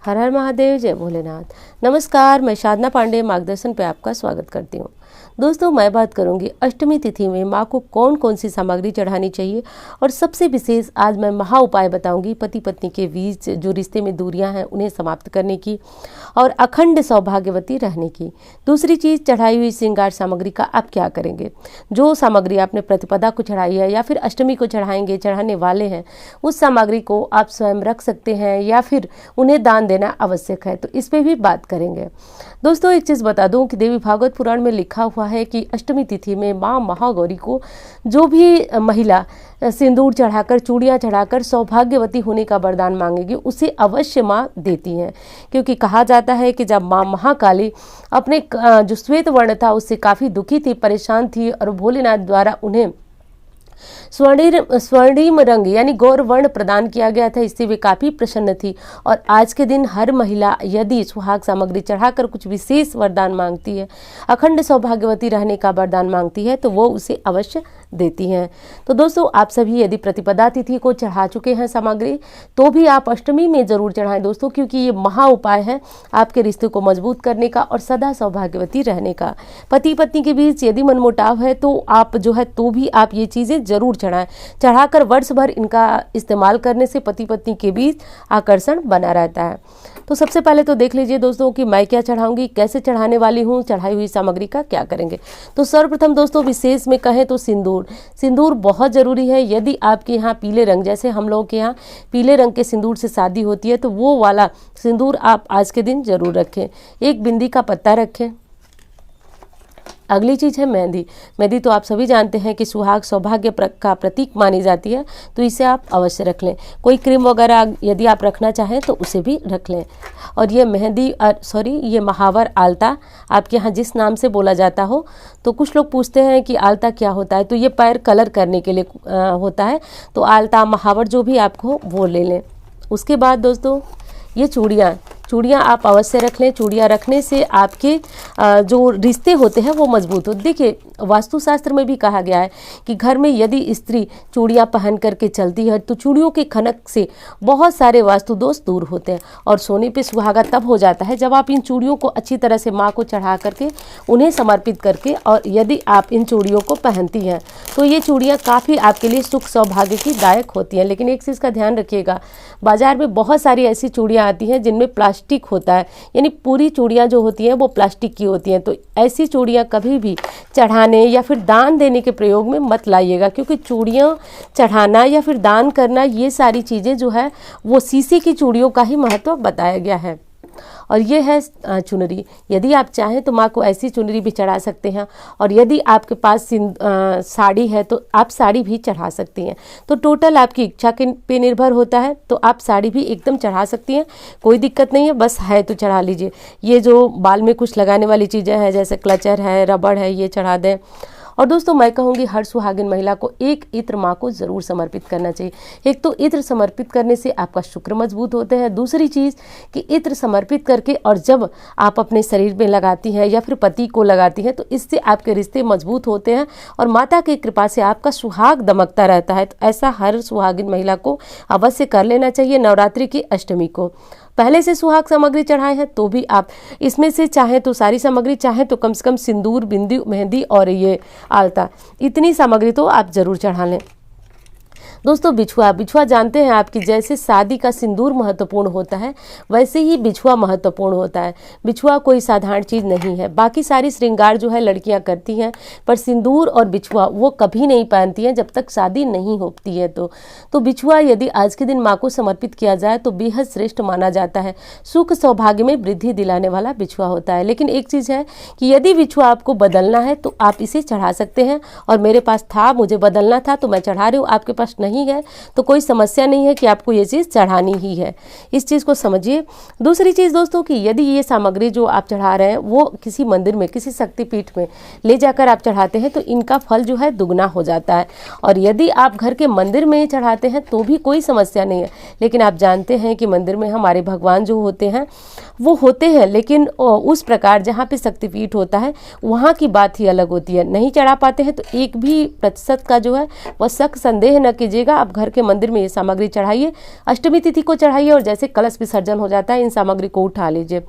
हर हर महादेव, जय भोलेनाथ। नमस्कार, मैं साधना पांडे मार्गदर्शन पे आपका स्वागत करती हूँ। दोस्तों, मैं बात करूंगी अष्टमी तिथि में माँ को कौन कौन सी सामग्री चढ़ानी चाहिए और सबसे विशेष आज मैं महा उपाय बताऊंगी पति पत्नी के बीच जो रिश्ते में दूरियां हैं उन्हें समाप्त करने की और अखंड सौभाग्यवती रहने की। दूसरी चीज़, चढ़ाई हुई श्रृंगार सामग्री का आप क्या करेंगे। जो सामग्री आपने प्रतिपदा को चढ़ाई है या फिर अष्टमी को चढ़ाएंगे, चढ़ाने वाले हैं, उस सामग्री को आप स्वयं रख सकते हैं या फिर उन्हें दान देना आवश्यक है, तो इस पर भी बात करेंगे। दोस्तों, एक चीज़ बता दूं कि देवी भागवत पुराण में लिखा हुआ है कि अष्टमी तिथि में माँ महागौरी को जो भी महिला सिंदूर चढ़ाकर, चूड़ियाँ चढ़ाकर सौभाग्यवती होने का वरदान मांगेगी उसे अवश्य माँ देती हैं। क्योंकि कहा जाता है कि जब माँ महाकाली अपने जो श्वेत वर्ण था उससे काफ़ी दुखी थी, परेशान थी और भोलेनाथ द्वारा उन्हें स्वर्णिम रंग यानी गौर वर्ण प्रदान किया गया था, इससे वे काफ़ी प्रसन्न थी। और आज के दिन हर महिला यदि सुहाग सामग्री चढ़ाकर कुछ विशेष वरदान मांगती है, अखंड सौभाग्यवती रहने का वरदान मांगती है, तो वो उसे अवश्य देती हैं। तो दोस्तों, आप सभी यदि प्रतिपदा तिथि को चढ़ा चुके हैं सामग्री, तो भी आप अष्टमी में ज़रूर चढ़ाएं दोस्तों, क्योंकि ये महा उपाय है आपके रिश्ते को मजबूत करने का और सदा सौभाग्यवती रहने का। पति पत्नी के बीच यदि मनमुटाव है तो आप जो है तो भी आप ये चीज़ें जरूर चढ़ाएं। चढ़ाकर वर्ष भर इनका इस्तेमाल करने से पति पत्नी के बीच आकर्षण बना रहता है। तो सबसे पहले तो देख लीजिए दोस्तों कि मैं क्या चढ़ाऊंगी, कैसे चढ़ाने वाली हूँ, चढ़ाई हुई सामग्री का क्या करेंगे। तो सर्वप्रथम दोस्तों, विशेष में कहें तो सिंदूर बहुत ज़रूरी है। यदि आपके यहाँ पीले रंग, जैसे हम लोगों के यहाँ पीले रंग के सिंदूर से शादी होती है, तो वो वाला सिंदूर आप आज के दिन जरूर रखें। एक बिंदी का पत्ता रखें। अगली चीज़ है मेहंदी। मेहंदी तो आप सभी जानते हैं कि सुहाग सौभाग्य का प्रतीक मानी जाती है, तो इसे आप अवश्य रख लें। कोई क्रीम वगैरह यदि आप रखना चाहें तो उसे भी रख लें। और ये मेहंदी ये महावर आलता आपके यहाँ जिस नाम से बोला जाता हो, तो कुछ लोग पूछते हैं कि आलता क्या होता है, तो ये पैर कलर करने के लिए होता है। तो आलता महावर जो भी आपको वो ले लें। उसके बाद दोस्तों, ये चूड़ियाँ आप अवश्य रख लें। चूड़ियाँ रखने से आपके जो रिश्ते होते हैं वो मजबूत होते। देखिए, वास्तुशास्त्र में भी कहा गया है कि घर में यदि स्त्री चूड़ियाँ पहन करके चलती है तो चूड़ियों के खनक से बहुत सारे वास्तु दोष दूर होते हैं। और सोने पे सुहागा तब हो जाता है जब आप इन चूड़ियों को अच्छी तरह से माँ को चढ़ा करके उन्हें समर्पित करके, और यदि आप इन चूड़ियों को पहनती हैं तो ये चूड़ियाँ काफ़ी आपके लिए सुख सौभाग्य की दायक होती हैं। लेकिन एक चीज़ का ध्यान रखिएगा, बाजार में बहुत सारी ऐसी चूड़ियाँ आती हैं जिनमें प्लास्टिक होता है, यानी पूरी चूड़ियाँ जो होती हैं वो प्लास्टिक की होती हैं। तो ऐसी चूड़ियाँ कभी भी चढ़ाने या फिर दान देने के प्रयोग में मत लाइएगा, क्योंकि चूड़ियाँ चढ़ाना या फिर दान करना, ये सारी चीज़ें जो है वो शीशे की चूड़ियों का ही महत्व बताया गया है। और ये है चुनरी। यदि आप चाहें तो माँ को ऐसी चुनरी भी चढ़ा सकते हैं, और यदि आपके पास साड़ी है तो आप साड़ी भी चढ़ा सकती हैं। तो टोटल आपकी इच्छा के पे निर्भर होता है, तो आप साड़ी भी एकदम चढ़ा सकती हैं, कोई दिक्कत नहीं है। बस है तो चढ़ा लीजिए। ये जो बाल में कुछ लगाने वाली चीज़ें हैं जैसे क्लचर है, रबड़ है, ये चढ़ा दें। और दोस्तों, मैं कहूँगी हर सुहागिन महिला को एक इत्र माँ को ज़रूर समर्पित करना चाहिए। एक तो इत्र समर्पित करने से आपका शुक्र मजबूत होते हैं। दूसरी चीज़ कि इत्र समर्पित करके और जब आप अपने शरीर में लगाती हैं या फिर पति को लगाती हैं तो इससे आपके रिश्ते मजबूत होते हैं और माता की कृपा से आपका सुहाग दमकता रहता है। तो ऐसा हर सुहागिन महिला को अवश्य कर लेना चाहिए। नवरात्रि की अष्टमी को पहले से सुहाग सामग्री चढ़ाए हैं तो भी आप इसमें से चाहें तो सारी सामग्री, चाहें तो कम से कम सिंदूर, बिंदी, मेहंदी और ये आलता, इतनी सामग्री तो आप ज़रूर चढ़ा लें। दोस्तों, बिछुआ जानते हैं आपकी जैसे शादी का सिंदूर महत्वपूर्ण होता है, वैसे ही बिछुआ महत्वपूर्ण होता है। बिछुआ कोई साधारण चीज़ नहीं है। बाकी सारी श्रृंगार जो है लड़कियां करती हैं, पर सिंदूर और बिछुआ वो कभी नहीं पहनती हैं जब तक शादी नहीं होती है। तो बिछुआ यदि आज के दिन माँ को समर्पित किया जाए तो बेहद श्रेष्ठ माना जाता है। सुख सौभाग्य में वृद्धि दिलाने वाला बिछुआ होता है। लेकिन एक चीज़ है कि यदि बिछुआ आपको बदलना है तो आप इसे चढ़ा सकते हैं। और मेरे पास था, मुझे बदलना था तो मैं चढ़ा रही हूँ, आपके पास नहीं है तो कोई समस्या नहीं है कि आपको ये चीज़ चढ़ानी ही है। इस चीज़ को समझिए। दूसरी चीज़ दोस्तों कि यदि ये सामग्री जो आप चढ़ा रहे हैं वो किसी मंदिर में, किसी शक्तिपीठ में ले जाकर आप चढ़ाते हैं तो इनका फल जो है दुगना हो जाता है। और यदि आप घर के मंदिर में चढ़ाते हैं तो भी कोई समस्या नहीं है। लेकिन आप जानते हैं कि मंदिर में हमारे भगवान जो होते हैं वो होते हैं, लेकिन उस प्रकार जहाँ पे शक्तिपीठ होता है वहाँ की बात ही अलग होती है। नहीं चढ़ा पाते हैं तो 1% का जो है वह शक संदेह न कीजिएगा, आप घर के मंदिर में ये सामग्री चढ़ाइए, अष्टमी तिथि को चढ़ाइए और जैसे कलश विसर्जन हो जाता है इन सामग्री को उठा लीजिए।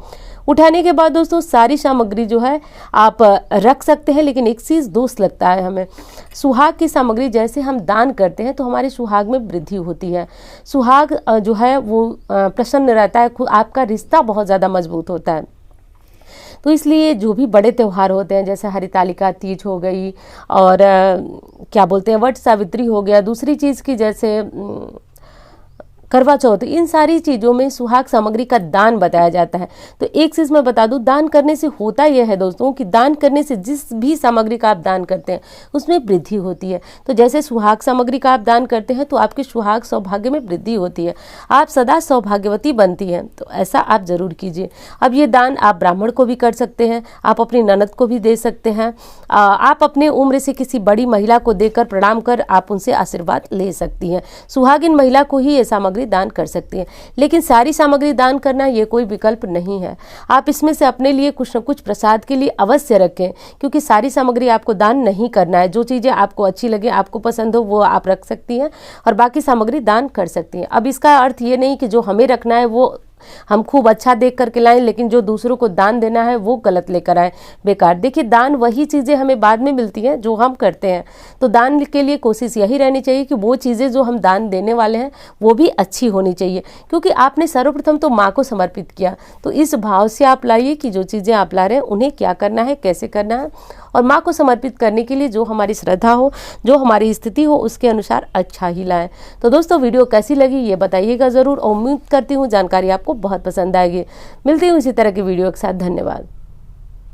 उठाने के बाद दोस्तों सारी सामग्री जो है आप रख सकते हैं, लेकिन एक चीज़ दोष लगता है हमें, सुहाग की सामग्री जैसे हम दान करते हैं तो हमारे सुहाग में वृद्धि होती है, सुहाग जो है वो प्रसन्न रहता है, आपका रिश्ता बहुत ज़्यादा मजबूत होता है। तो इसलिए जो भी बड़े त्यौहार होते हैं जैसे हरितालिका तीज हो गई और क्या बोलते हैं वट सावित्री हो गया, दूसरी चीज़ की जैसे करवा चौथ, इन सारी चीज़ों में सुहाग सामग्री का दान बताया जाता है। तो एक चीज़ मैं बता दूं, दान करने से होता यह है दोस्तों कि दान करने से जिस भी सामग्री का आप दान करते हैं उसमें वृद्धि होती है। तो जैसे सुहाग सामग्री का आप दान करते हैं तो आपके सुहाग सौभाग्य में वृद्धि होती है, आप सदा सौभाग्यवती बनती हैं। तो ऐसा आप जरूर कीजिए। अब ये दान आप ब्राह्मण को भी कर सकते हैं, आप अपनी ननद को भी दे सकते हैं, आप अपने उम्र से किसी बड़ी महिला को देकर प्रणाम कर आप उनसे आशीर्वाद ले सकती हैं। सुहागिन महिला को ही ये सामग्री दान कर सकती हैं, लेकिन सारी सामग्री दान करना ये कोई विकल्प नहीं है। आप इसमें से अपने लिए कुछ न कुछ प्रसाद के लिए अवश्य रखें, क्योंकि सारी सामग्री आपको दान नहीं करना है। जो चीज़ें आपको अच्छी लगे, आपको पसंद हो, वो आप रख सकती हैं और बाकी सामग्री दान कर सकती हैं। अब इसका अर्थ ये नहीं कि जो हमें रखना है वो हम खूब अच्छा देख करके लाएं, लेकिन जो दूसरों को दान देना है वो गलत लेकर आए, बेकार। देखिए, दान वही चीज़ें हमें बाद में मिलती हैं जो हम करते हैं। तो दान के लिए कोशिश यही रहनी चाहिए कि वो चीज़ें जो हम दान देने वाले हैं वो भी अच्छी होनी चाहिए, क्योंकि आपने सर्वप्रथम तो माँ को समर्पित किया। तो इस भाव से आप लाइए कि जो चीज़ें आप ला रहे हैं उन्हें क्या करना है, कैसे करना है, और माँ को समर्पित करने के लिए जो हमारी श्रद्धा हो, जो हमारी स्थिति हो, उसके अनुसार अच्छा ही लाएं। तो दोस्तों, वीडियो कैसी लगी ये बताइएगा ज़रूर। उम्मीद करती हूँ जानकारी आपको बहुत पसंद आएगी। मिलती हूँ इसी तरह की वीडियो के साथ। धन्यवाद।